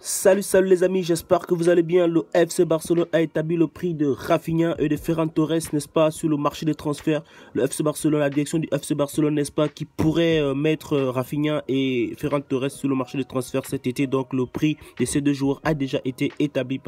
Salut les amis, j'espère que vous allez bien. Le FC Barcelone a établi le prix de Rafinha et de Ferran Torres, n'est-ce pas, sur le marché des transferts. Le FC Barcelone, la direction du FC Barcelone, n'est-ce pas, qui pourrait mettre Rafinha et Ferran Torres sur le marché des transferts cet été. Donc le prix de ces deux joueurs a déjà été établi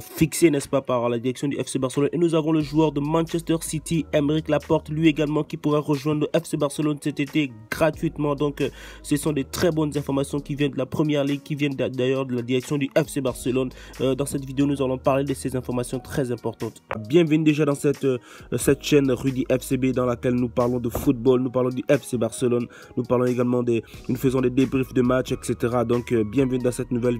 fixé, n'est-ce pas, par la direction du FC Barcelone. Et nous avons le joueur de Manchester City, Aymeric Laporte, lui également, qui pourrait rejoindre le FC Barcelone cet été gratuitement. Donc ce sont des très bonnes informations qui viennent de la Première Ligue, qui viennent d'ailleurs de la direction du FC Barcelone. Dans cette vidéo, nous allons parler de ces informations très importantes. Bienvenue déjà dans cette chaîne Rudy FCB dans laquelle nous parlons de football, nous parlons du FC Barcelone, nous parlons également nous faisons des débriefs de matchs, etc. Donc bienvenue dans cette nouvelle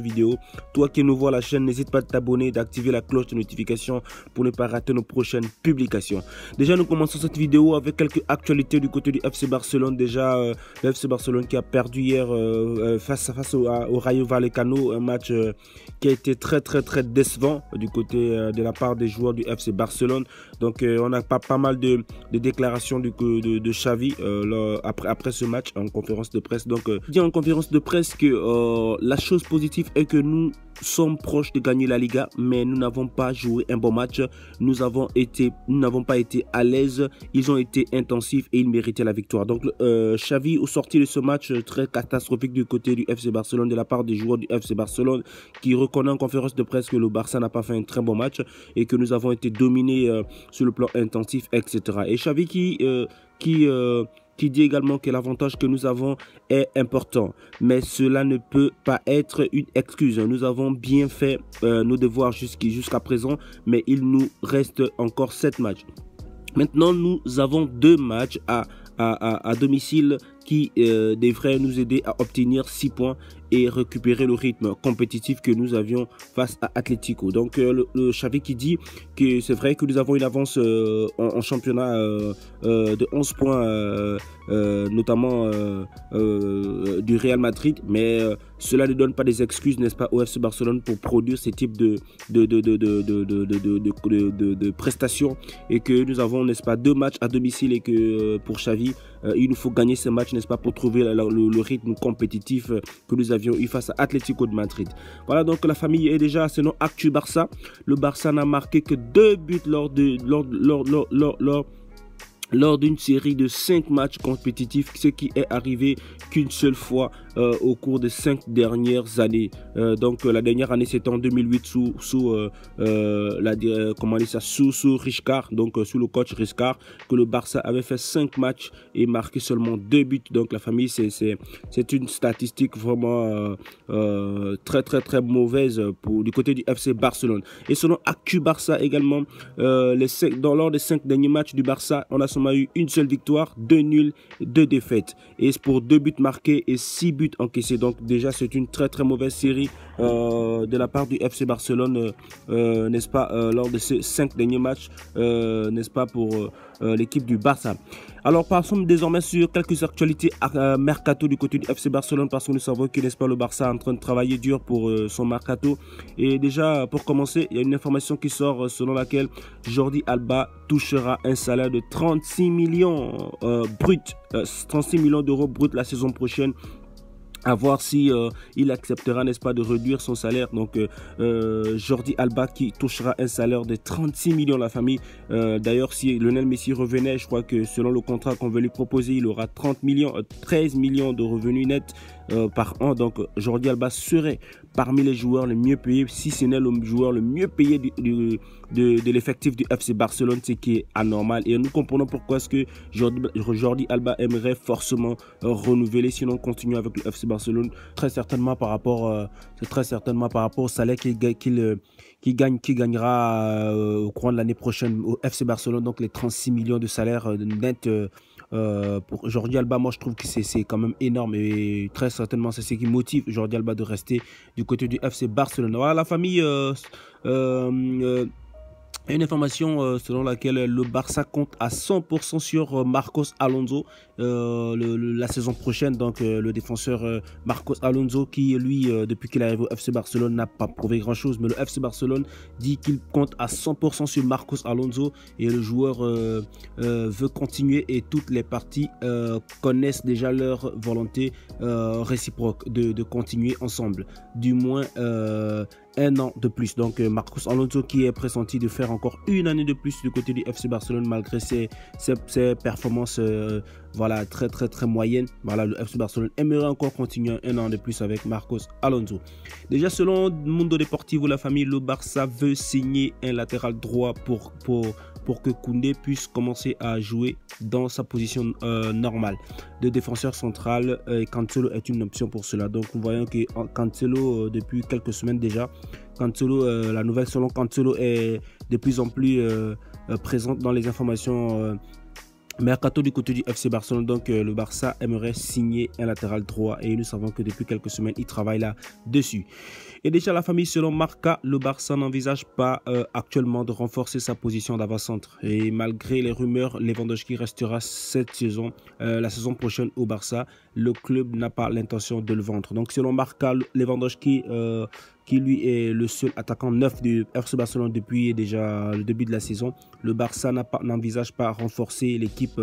vidéo. Toi qui es nouveau à la chaîne, n'hésite pas à t'abonner, d'activer la cloche de notification pour ne pas rater nos prochaines publications. Déjà, nous commençons cette vidéo avec quelques actualités du côté du FC Barcelone. Déjà, le FC Barcelone qui a perdu hier face au Rayo Vallecano, un match qui a été très décevant du côté de la part des joueurs du FC Barcelone. Donc on a pas mal de déclarations de Xavi après ce match en conférence de presse. Donc dit en conférence de presse que la chose positive est que nous sommes proches de gagner la Liga, mais nous n'avons pas joué un bon match. Nous n'avons pas été à l'aise. Ils ont été intensifs et ils méritaient la victoire. Donc Xavi, au sorti de ce match très catastrophique du côté du FC Barcelone, de la part des joueurs du FC Barcelone, qui reconnaît en conférence de presse que le Barça n'a pas fait un très bon match et que nous avons été dominés sur le plan intensif, etc. Et Xavi qui dit également que l'avantage que nous avons est important. Mais cela ne peut pas être une excuse. Nous avons bien fait nos devoirs jusqu'à présent, mais il nous reste encore 7 matchs. Maintenant, nous avons 2 matchs à domicile qui devraient nous aider à obtenir 6 points et récupérer le rythme compétitif que nous avions face à Atlético. Donc le Xavi qui dit que c'est vrai que nous avons une avance en championnat de 11 points, notamment du Real Madrid, mais cela ne donne pas des excuses, n'est-ce pas, au FC Barcelone pour produire ce type de prestations, et que nous avons, n'est-ce pas, 2 matchs à domicile et que pour Xavi, il nous faut gagner ces matchs, n'est-ce pas, pour trouver le rythme compétitif que nous avions eu face à Atlético de Madrid. Voilà, donc la famille est déjà selon Actu Barça. Le Barça n'a marqué que 2 buts lors d'une série de 5 matchs compétitifs, ce qui est arrivé qu'une seule fois au cours des 5 dernières années. Donc la dernière année, c'était en 2008 sous Rijkaard, donc sous le coach Rijkaard, que le Barça avait fait 5 matchs et marqué seulement 2 buts. Donc la famille, c'est une statistique vraiment très mauvaise du côté du FC Barcelone. Et selon Actu Barça également, lors des 5 derniers matchs du Barça, on a seulement eu une seule victoire, 2 nuls, 2 défaites. Et pour 2 buts marqués et 6 buts encaissés. Donc déjà, c'est une très mauvaise série de la part du FC Barcelone, n'est-ce pas, lors de ces 5 derniers matchs, n'est-ce pas, pour l'équipe du Barça. Alors passons désormais sur quelques actualités mercato du côté du FC Barcelone, parce que nous savons que, n'est-ce pas, le Barça est en train de travailler dur pour son mercato. Et déjà, pour commencer, il y a une information qui sort selon laquelle Jordi Alba touchera un salaire de 36 millions bruts, 36 millions d'euros bruts la saison prochaine. À voir si il acceptera, n'est-ce pas, de réduire son salaire. Donc Jordi Alba qui touchera un salaire de 36 millions, la famille. D'ailleurs, si Lionel Messi revenait, je crois que selon le contrat qu'on veut lui proposer, il aura 13 millions de revenus nets par an. Donc Jordi Alba serait parmi les joueurs les mieux payés, si ce n'est le joueur le mieux payé de l'effectif du FC Barcelone, ce qui est anormal. Et nous comprenons pourquoi est-ce que Jordi Alba aimerait forcément renouveler, sinon continuer avec le FC Barcelone, très certainement par rapport au salaire qu'il gagnera au courant de l'année prochaine au FC Barcelone. Donc les 36 millions de salaire net pour Jordi Alba, moi je trouve que c'est quand même énorme, et très certainement c'est ce qui motive Jordi Alba de rester du côté du FC Barcelone. Voilà, la famille, une information selon laquelle le Barça compte à 100% sur Marcos Alonso. la saison prochaine. Donc le défenseur Marcos Alonso qui lui depuis qu'il est arrivé au FC Barcelone n'a pas prouvé grand chose, mais le FC Barcelone dit qu'il compte à 100% sur Marcos Alonso et le joueur veut continuer et toutes les parties connaissent déjà leur volonté réciproque de continuer ensemble, du moins un an de plus. Donc Marcos Alonso qui est pressenti de faire encore une année de plus du côté du FC Barcelone malgré ses performances voilà, très moyennes. Voilà, le FC Barcelone aimerait encore continuer un an de plus avec Marcos Alonso. Déjà selon Mundo Deportivo, la famille le Barça veut signer un latéral droit pour que Koundé puisse commencer à jouer dans sa position normale de défenseur central. Cancelo est une option pour cela. Donc nous voyons que Cancelo depuis quelques semaines déjà, Cancelo, la nouvelle selon Cancelo est de plus en plus présente dans les informations mercato du côté du FC Barcelone. Donc le Barça aimerait signer un latéral droit et nous savons que depuis quelques semaines il travaille là-dessus. Et déjà la famille selon Marca, le Barça n'envisage pas actuellement de renforcer sa position d'avant-centre. Et malgré les rumeurs, Lewandowski restera cette saison, la saison prochaine au Barça. Le club n'a pas l'intention de le vendre. Donc selon Marca, Lewandowski qui lui est le seul attaquant neuf du FC Barcelone depuis déjà le début de la saison. Le Barça n'envisage pas renforcer l'équipe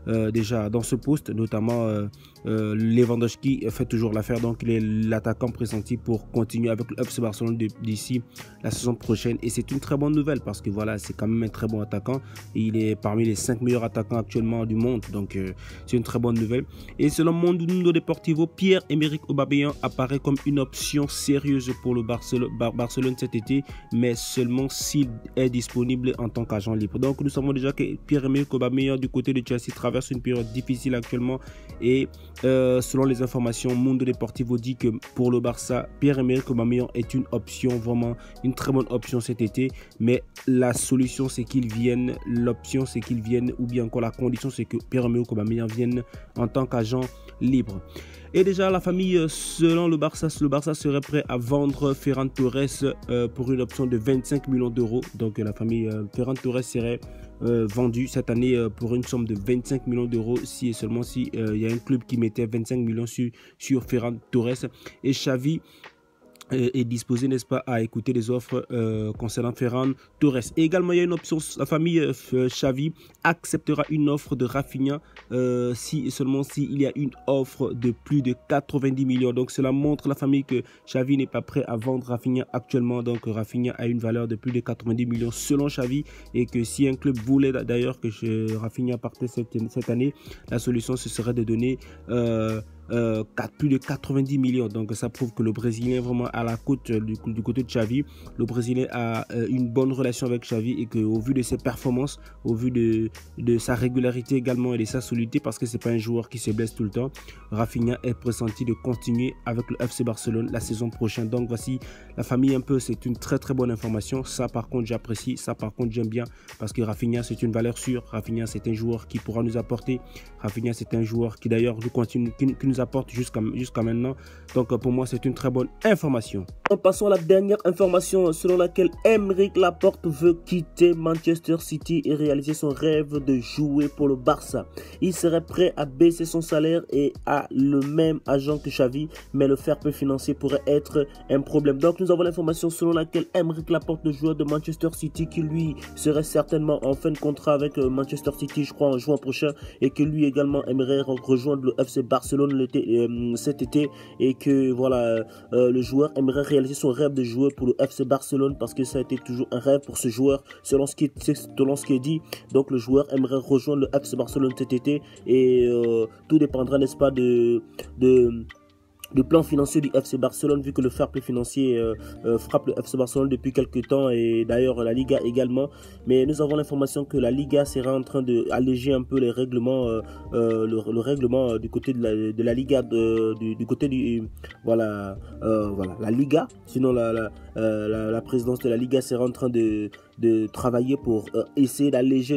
déjà dans ce poste, notamment Lewandowski fait toujours l'affaire, donc il est l'attaquant pressenti pour continuer avec le FC Barcelone d'ici la saison prochaine. Et c'est une très bonne nouvelle parce que voilà, c'est quand même un très bon attaquant et il est parmi les 5 meilleurs attaquants actuellement du monde, donc c'est une très bonne nouvelle. Et selon Mundo Deportivo, Pierre-Emerick Aubameyang apparaît comme une option sérieuse pour le Barcelone cet été, mais seulement s'il est disponible en tant qu'agent libre. Donc nous savons déjà que Pierre-Emerick Aubameyang du côté de Chelsea traverse une période difficile actuellement et selon les informations, Mundo Deportivo dit que pour le Barça, Pierre-Emerick Aubameyang est une option, vraiment une très bonne option cet été, mais la solution c'est qu'il vienne, l'option c'est qu'il vienne, ou bien encore la condition c'est que Pierre-Emerick Aubameyang vienne en tant qu'agent libre. Et déjà la famille, selon le Barça serait prêt à vendre Ferran Torres pour une option de 25 millions d'euros. Donc la famille Ferran Torres serait vendu cette année pour une somme de 25 millions d'euros si et seulement si il y a un club qui mettait 25 millions sur Ferran Torres. Et Xavi est disposé, n'est-ce pas, à écouter les offres concernant Ferran Torres. Et également, il y a une option, la famille Xavi acceptera une offre de Rafinha si et seulement s'il y a une offre de plus de 90 millions. Donc cela montre la famille que Xavi n'est pas prêt à vendre Rafinha actuellement. Donc Rafinha a une valeur de plus de 90 millions selon Xavi, et que si un club voulait d'ailleurs que Rafinha partait cette année, la solution ce serait de donner plus de 90 millions. Donc ça prouve que le Brésilien est vraiment à la côte du côté de Xavi. Le Brésilien a une bonne relation avec Xavi, et qu'au vu de ses performances, au vu de sa régularité également et de sa solidité, parce que c'est pas un joueur qui se blesse tout le temps, Rafinha est pressenti de continuer avec le FC Barcelone la saison prochaine. Donc voici la famille un peu, c'est une très bonne information. Ça par contre j'apprécie, ça par contre j'aime bien, parce que Rafinha c'est une valeur sûre. Rafinha c'est un joueur qui pourra nous apporter. Rafinha c'est un joueur qui d'ailleurs qui nous apporte jusqu'à maintenant. Donc pour moi c'est une très bonne information. Passons à la dernière information selon laquelle Aymeric Laporte veut quitter Manchester City et réaliser son rêve de jouer pour le Barça. Il serait prêt à baisser son salaire et a le même agent que Xavi, mais le fair play financier pourrait être un problème. Donc nous avons l'information selon laquelle Aymeric Laporte, le joueur de Manchester City, qui lui serait certainement en fin de contrat avec Manchester City, je crois en juin prochain, et que lui également aimerait rejoindre le FC Barcelone cet été, et que voilà, le joueur aimerait réaliser son rêve de jouer pour le FC Barcelone, parce que ça a été toujours un rêve pour ce joueur selon ce qui est dit. Donc le joueur aimerait rejoindre le FC Barcelone cet été, et tout dépendra, n'est-ce pas, du plan financier du FC Barcelone, vu que le fair play financier frappe le FC Barcelone depuis quelques temps, et d'ailleurs la Liga également. Mais nous avons l'information que la Liga sera en train d'alléger un peu les règlements, le règlement du côté de la Liga, du côté du voilà la Liga. Sinon la présidence de la Liga sera en train de travailler pour essayer d'alléger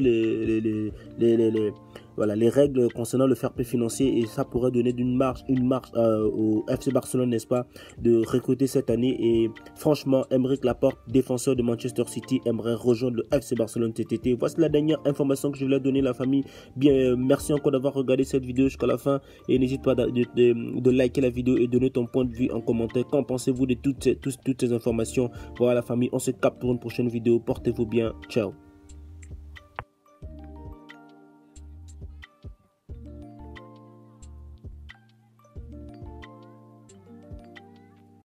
voilà, les règles concernant le fair play financier, et ça pourrait donner une marge au FC Barcelone, n'est-ce pas, de recruter cette année. Et franchement, Aymeric Laporte, défenseur de Manchester City, aimerait rejoindre le FC Barcelone cet été. Voici la dernière information que je voulais donner, la famille. Bien, merci encore d'avoir regardé cette vidéo jusqu'à la fin, et n'hésite pas de liker la vidéo et donner ton point de vue en commentaire. Qu'en pensez-vous de toutes ces informations? Voilà la famille, on se capte pour une prochaine vidéo. Portez-vous bien, ciao.